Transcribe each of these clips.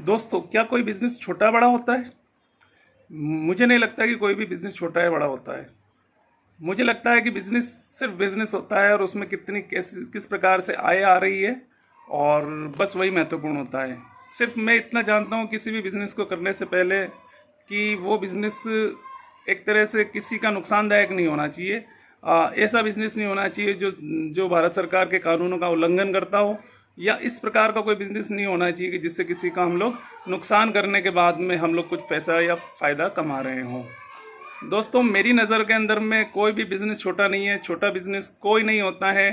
दोस्तों, क्या कोई बिजनेस छोटा बड़ा होता है? मुझे नहीं लगता कि कोई भी बिजनेस छोटा है बड़ा होता है। मुझे लगता है कि बिजनेस सिर्फ बिजनेस होता है और उसमें कितनी किस प्रकार से आय आ रही है, और बस वही महत्वपूर्ण होता है। सिर्फ मैं इतना जानता हूँ किसी भी बिजनेस को करने से पहले कि वो बिजनेस एक तरह से किसी का नुकसानदायक नहीं होना चाहिए। ऐसा बिजनेस नहीं होना चाहिए जो जो भारत सरकार के कानूनों का उल्लंघन करता हो, या इस प्रकार का कोई बिजनेस नहीं होना चाहिए कि जिससे किसी का हम लोग नुकसान करने के बाद में हम लोग कुछ पैसा या फ़ायदा कमा रहे हों। दोस्तों, मेरी नज़र के अंदर में कोई भी बिजनेस छोटा नहीं है। छोटा बिजनेस कोई नहीं होता है।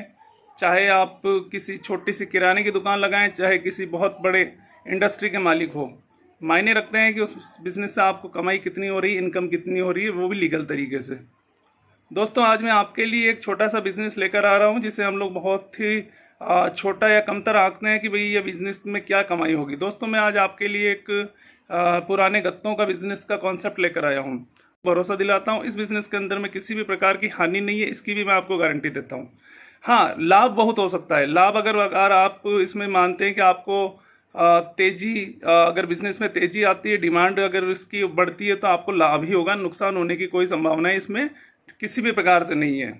चाहे आप किसी छोटी सी किराने की दुकान लगाएं, चाहे किसी बहुत बड़े इंडस्ट्री के मालिक हो, मायने रखते हैं कि उस बिजनेस से आपको कमाई कितनी हो रही है, इनकम कितनी हो रही है, वो भी लीगल तरीके से। दोस्तों, आज मैं आपके लिए एक छोटा सा बिजनेस लेकर आ रहा हूँ जिसे हम लोग बहुत ही छोटा या कमतर आंकते हैं कि भाई ये बिजनेस में क्या कमाई होगी। दोस्तों, मैं आज आपके लिए एक पुराने गत्तों का बिजनेस का कॉन्सेप्ट लेकर आया हूँ। भरोसा दिलाता हूँ, इस बिजनेस के अंदर में किसी भी प्रकार की हानि नहीं है, इसकी भी मैं आपको गारंटी देता हूँ। हाँ, लाभ बहुत हो सकता है। लाभ अगर अगर आप इसमें मानते हैं कि आपको तेजी अगर बिजनेस में तेजी आती है, डिमांड अगर इसकी बढ़ती है, तो आपको लाभ ही होगा। नुकसान होने की कोई संभावना है इसमें किसी भी प्रकार से नहीं है।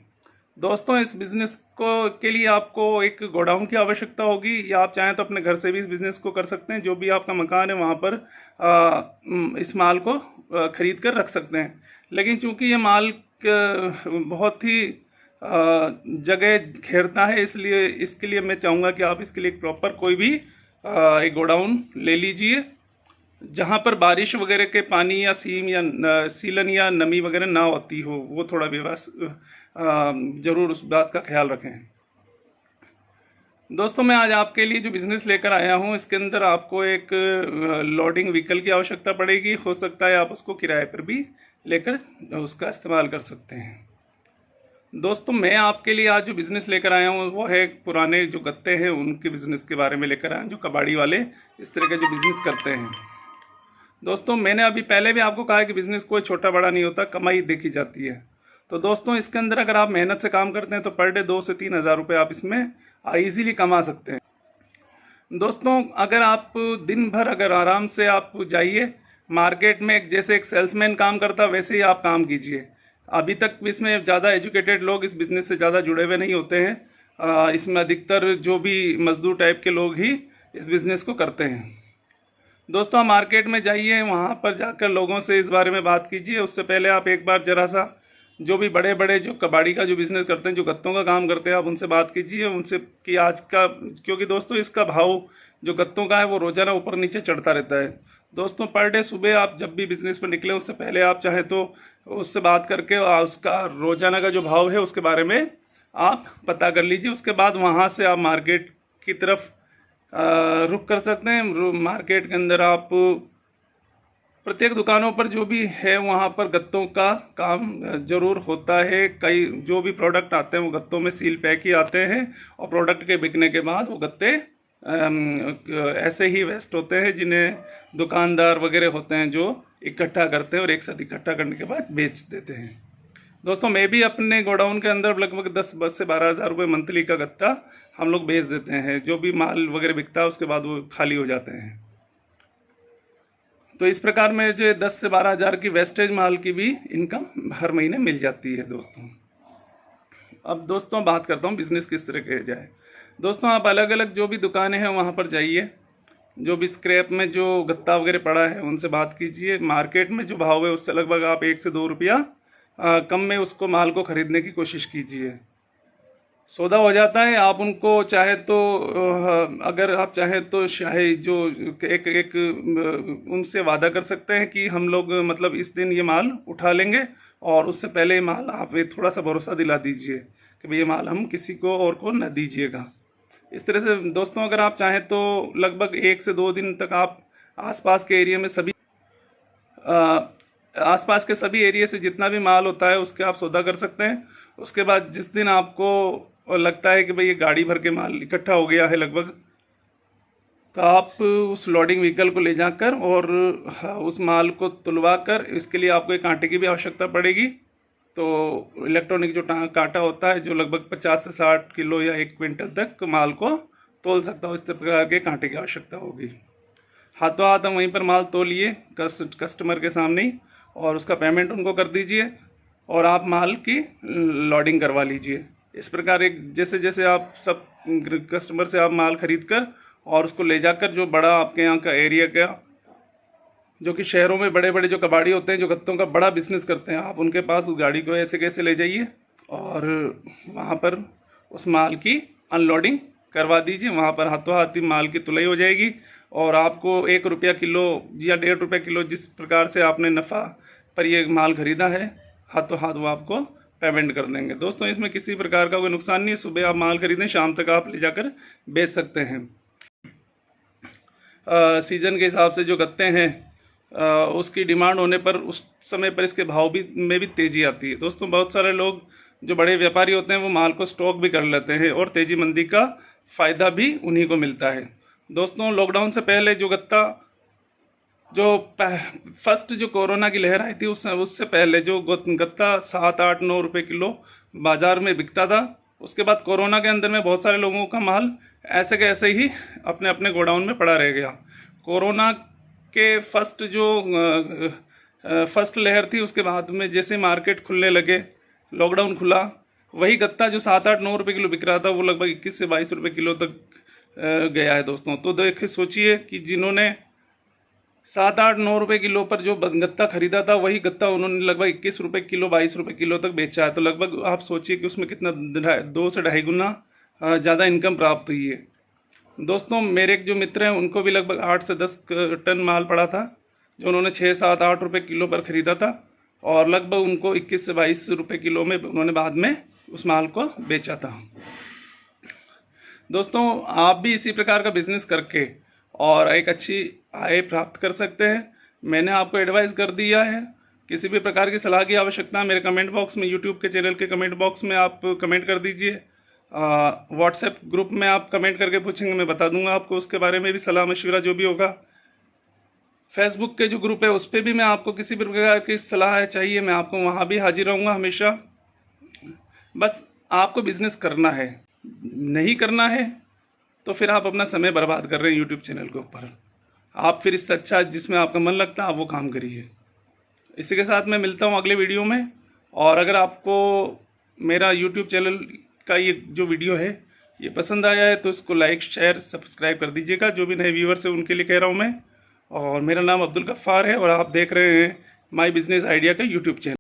दोस्तों, इस बिजनेस को के लिए आपको एक गोडाउन की आवश्यकता होगी, या आप चाहें तो अपने घर से भी इस बिजनेस को कर सकते हैं। जो भी आपका मकान है वहाँ पर इस माल को खरीद कर रख सकते हैं। लेकिन चूंकि ये माल बहुत ही जगह घेरता है, इसलिए इसके लिए मैं चाहूँगा कि आप इसके लिए एक प्रॉपर कोई भी एक गोडाउन ले लीजिए, जहाँ पर बारिश वगैरह के पानी या सीलन या नमी वगैरह ना होती हो। वो थोड़ा जरूर उस बात का ख्याल रखें। दोस्तों, मैं आज आपके लिए जो बिज़नेस लेकर आया हूँ, इसके अंदर आपको एक लोडिंग व्हीकल की आवश्यकता पड़ेगी। हो सकता है आप उसको किराए पर भी लेकर उसका इस्तेमाल कर सकते हैं। दोस्तों, मैं आपके लिए आज जो बिज़नेस लेकर आया हूँ वो है पुराने जो गत्ते हैं उनके बिज़नेस के बारे में लेकर आया हूँ, जो कबाड़ी वाले इस तरह का जो बिज़नेस करते हैं। दोस्तों, मैंने अभी पहले भी आपको कहा कि बिज़नेस कोई छोटा बड़ा नहीं होता, कमाई देखी जाती है। तो दोस्तों, इसके अंदर अगर आप मेहनत से काम करते हैं तो पर डे 2 से 3 हज़ार रुपये आप इसमें ईजीली कमा सकते हैं। दोस्तों, अगर आप दिन भर अगर आराम से आप जाइए मार्केट में, जैसे एक सेल्समैन काम करता वैसे ही आप काम कीजिए। अभी तक इसमें ज़्यादा एजुकेटेड लोग इस बिज़नेस से ज़्यादा जुड़े हुए नहीं होते हैं। इसमें अधिकतर जो भी मजदूर टाइप के लोग ही इस बिज़नेस को करते हैं। दोस्तों, आप मार्केट में जाइए, वहाँ पर जाकर लोगों से इस बारे में बात कीजिए। उससे पहले आप एक बार जरा सा जो भी बड़े बड़े जो कबाड़ी का जो बिज़नेस करते हैं, जो गत्तों का काम करते हैं, आप उनसे बात कीजिए उनसे कि आज का, क्योंकि दोस्तों इसका भाव जो गत्तों का है वो रोज़ाना ऊपर नीचे चढ़ता रहता है। दोस्तों, पर डे सुबह आप जब भी बिज़नेस पर निकले उससे पहले आप चाहे तो उससे बात करके उसका रोज़ाना का जो भाव है उसके बारे में आप पता कर लीजिए। उसके बाद वहाँ से आप मार्केट की तरफ रुक कर सकते हैं। मार्केट के अंदर आप प्रत्येक दुकानों पर जो भी है वहाँ पर गत्तों का काम जरूर होता है। कई जो भी प्रोडक्ट आते हैं वो गत्तों में सील पैक ही आते हैं, और प्रोडक्ट के बिकने के बाद वो गत्ते ऐसे ही वेस्ट होते हैं, जिन्हें दुकानदार वगैरह होते हैं जो इकट्ठा करते हैं और एक साथ इकट्ठा करने के बाद बेच देते हैं। दोस्तों, मैं भी अपने गोडाउन के अंदर लगभग 10 से 12 हज़ार रुपये मंथली का गत्ता हम लोग बेच देते हैं। जो भी माल वगैरह बिकता है उसके बाद वो खाली हो जाते हैं। तो इस प्रकार में जो 10 से 12 हज़ार की वेस्टेज माल की भी इनकम हर महीने मिल जाती है। दोस्तों, अब दोस्तों बात करता हूँ बिज़नेस किस तरह किया जाए। दोस्तों, आप अलग अलग जो भी दुकानें हैं वहाँ पर जाइए, जो भी स्क्रैप में जो गत्ता वगैरह पड़ा है उनसे बात कीजिए। मार्केट में जो भाव है उससे लगभग आप 1 से 2 रुपया कम में उसको माल को खरीदने की कोशिश कीजिए। सौदा हो जाता है। आप उनको चाहे तो अगर आप चाहें तो शायद जो एक उनसे वादा कर सकते हैं कि हम लोग मतलब इस दिन ये माल उठा लेंगे, और उससे पहले ये माल आप थोड़ा सा भरोसा दिला दीजिए कि भाई ये माल हम किसी को और को न दीजिएगा। इस तरह से दोस्तों, अगर आप चाहें तो लगभग 1 से 2 दिन तक आप आसपास के एरिया में सभी आसपास के सभी एरिया से जितना भी माल होता है उसके आप सौदा कर सकते हैं। उसके बाद जिस दिन आपको लगता है कि भाई ये गाड़ी भर के माल इकट्ठा हो गया है लगभग, तो आप उस लोडिंग व्हीकल को ले जाकर और उस माल को तुलवा कर, इसके लिए आपको एक कांटे की भी आवश्यकता पड़ेगी। तो इलेक्ट्रॉनिक जो कांटा होता है जो लगभग 50 से 60 किलो या 1 क्विंटल तक माल को तोल सकता हो, इस प्रकार के कांटे की आवश्यकता होगी। हाथों हाथ हम वहीं पर माल तोलिए कस्टमर के सामने ही, और उसका पेमेंट उनको कर दीजिए और आप माल की लोडिंग करवा लीजिए। इस प्रकार एक जैसे जैसे आप सब कस्टमर से आप माल खरीद कर और उसको ले जाकर जो बड़ा आपके यहाँ का एरिया का, जो कि शहरों में बड़े बड़े जो कबाड़ी होते हैं जो गत्तों का बड़ा बिजनेस करते हैं, आप उनके पास उस गाड़ी को ऐसे कैसे ले जाइए और वहाँ पर उस माल की अनलोडिंग करवा दीजिए। वहाँ पर हाथों हाथ ही माल की तुलाई हो जाएगी और आपको 1 रुपया किलो या 1.5 रुपया किलो जिस प्रकार से आपने नफ़ा पर ये माल खरीदा है, हाथों हाथ वो आपको पेमेंट कर देंगे। दोस्तों इसमें किसी प्रकार का कोई नुकसान नहीं है। सुबह आप माल खरीदें, शाम तक आप ले जाकर बेच सकते हैं। सीजन के हिसाब से जो गत्ते हैं उसकी डिमांड होने पर उस समय पर इसके भाव भी में भी तेज़ी आती है। दोस्तों बहुत सारे लोग जो बड़े व्यापारी होते हैं वो माल को स्टॉक भी कर लेते हैं और तेज़ी मंदी का फ़ायदा भी उन्हीं को मिलता है। दोस्तों लॉकडाउन से पहले जो गत्ता जो फर्स्ट जो कोरोना की लहर आई थी उससे पहले जो गत्ता 7-8-9 रुपये किलो बाज़ार में बिकता था, उसके बाद कोरोना के अंदर में बहुत सारे लोगों का माल ऐसे के ऐसे ही अपने अपने गोडाउन में पड़ा रह गया। कोरोना के फर्स्ट लहर थी, उसके बाद में जैसे मार्केट खुलने लगे, लॉकडाउन खुला, वही गत्ता जो 7-8-9 रुपये किलो बिक रहा था वो लगभग 21 से 22 रुपये किलो तक गया है। दोस्तों तो देखिए सोचिए कि जिन्होंने 7-8-9 रुपये किलो पर जो गत्ता खरीदा था वही गत्ता उन्होंने लगभग 21 रुपये किलो 22 रुपये किलो तक बेचा है। तो लगभग आप सोचिए कि उसमें कितना 2 से 2.5 गुना ज़्यादा इनकम प्राप्त हुई है। दोस्तों मेरे एक जो मित्र हैं उनको भी लगभग 8 से 10 टन माल पड़ा था जो उन्होंने 6-7-8 रुपये किलो पर ख़रीदा था और लगभग उनको 21 से 22 रुपये किलो में उन्होंने बाद में उस माल को बेचा था। दोस्तों आप भी इसी प्रकार का बिजनेस करके और एक अच्छी आय प्राप्त कर सकते हैं। मैंने आपको एडवाइस कर दिया है। किसी भी प्रकार की सलाह की आवश्यकता मेरे कमेंट बॉक्स में, यूट्यूब के चैनल के कमेंट बॉक्स में आप कमेंट कर दीजिए। व्हाट्सएप ग्रुप में आप कमेंट करके पूछेंगे, मैं बता दूंगा आपको उसके बारे में भी सलाह मशवरा जो भी होगा। फेसबुक के जो ग्रुप है उस पर भी मैं आपको किसी भी प्रकार की सलाह चाहिए, मैं आपको वहाँ भी हाजिर रहूँगा हमेशा। बस आपको बिजनेस करना है, नहीं करना है तो फिर आप अपना समय बर्बाद कर रहे हैं यूट्यूब चैनल के ऊपर। आप फिर इससे अच्छा जिसमें आपका मन लगता है आप वो काम करिए। इसी के साथ मैं मिलता हूँ अगले वीडियो में। और अगर आपको मेरा यूट्यूब चैनल का ये जो वीडियो है ये पसंद आया है तो इसको लाइक शेयर सब्सक्राइब कर दीजिएगा। जो भी नए व्यूअर्स हैं उनके लिए कह रहा हूँ मैं। और मेरा नाम अब्दुल गफ्फार है और आप देख रहे हैं माई बिजनेस आइडिया का यूट्यूब चैनल।